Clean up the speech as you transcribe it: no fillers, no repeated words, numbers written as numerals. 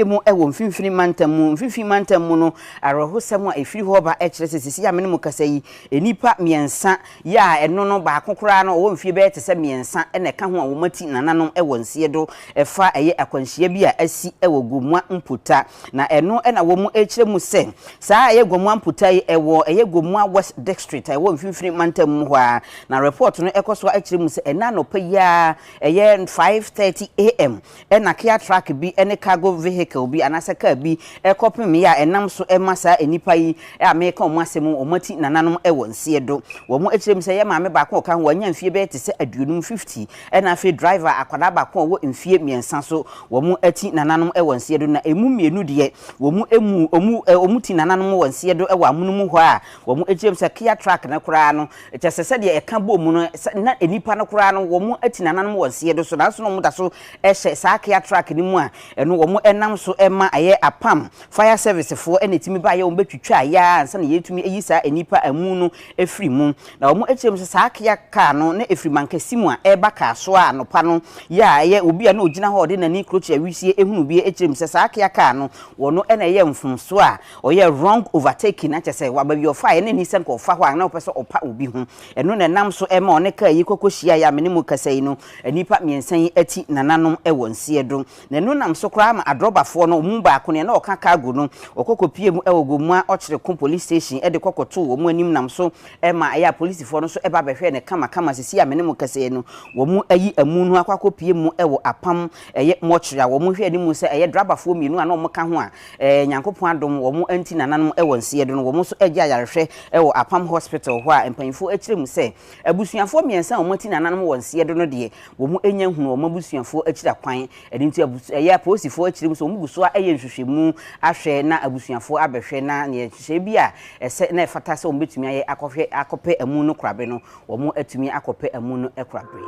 emu ewo mfimfini mantam mu no arehosem a efiri ho ba ekire sesisi ya menemu kasa yi enipa miensa ya eno no ba kokora no wo mfie be tese miensa ene ka ho a wo mati nananom ewo nsie do efa eye akwanhia bi a asi ewo Gomoa Mpota na eno ena wo mu ekire mu se saa eye Gomoa Mpota yi ewo eye Gomoa West District ewo mfimfini mantam mu ho a na report no ekoso ekire mu se ena no pa ya eye 5:30 am ena kia track bi ene cargo vehicle bi anase ka bi ekopem ya enam so emasa enipa yi ameka omasem omati nananom ewo nsie do wo mu ekirem se ye maame ba ko ka ho anya mfie be te se aduonum 50 ena fe driver akwada ba ko wo mfie miensa so wo mu ati nananom ewo nsie do na emu mienu de wo mu omuti nananom wo nsie do ewo amunum ho a wo mu ekirem se kia track na kura no etese de eka bo mu no na enipa no kura no wo mu ati nananom wo nsie do so na so no mu da so ehye saa kia track ni mu a eno wo mu enam so ema aye apam fire service for enetimi ba ye wo betwitwa ya ansa na yetumi eyi saa enipa amu no efri mu na wo mu echirem so saa kia ka no na efri mankasi mu a eba ka so a no pa no ya ye obi a na ogina ho de nani krochi awisie ehunu bi echirem so saa kia ka no wo no ena ye mfumso a oye wrong overtaking na chese wa ba bi ofa ye na ni sen ko fa ho a na opese opa obi hu eno na nam so ema one ka yi kokohia ya menemu kasai no enipa miensan ati nananom ewo nsie do na eno nam so kra ma adrobafo no mu ba ko ne na oka cargo no okokopie mu ewo Gomoa Ochire police station e de kokoto wo mu anim nam so ema aya police fo no so eba behwe ne kama sisi menemu kasai no wo mu ayi amu no akwakopie mu ewo apam eye mochira wo mu hwe anim se eye drabafo mienu ana omka ho a nyankopon adom wo mu anti nananom ewo nsie do no wo mu so agya yarehwe ewo apam hospital ho a empanfo akire mu se abusuafo miensa wo mu anti nananom wo nsie do no de wo mu enya hunu wo mabusuafo akira kwan edinti eye aposifo akire mu so wo mu guso a eye nhwehwemu ahwe na abusuafo abehwe na ne hwehwe bi a ese na efata se wo betumi aye akope amu no krabe no wo mu atumi akope amu no ekrabe.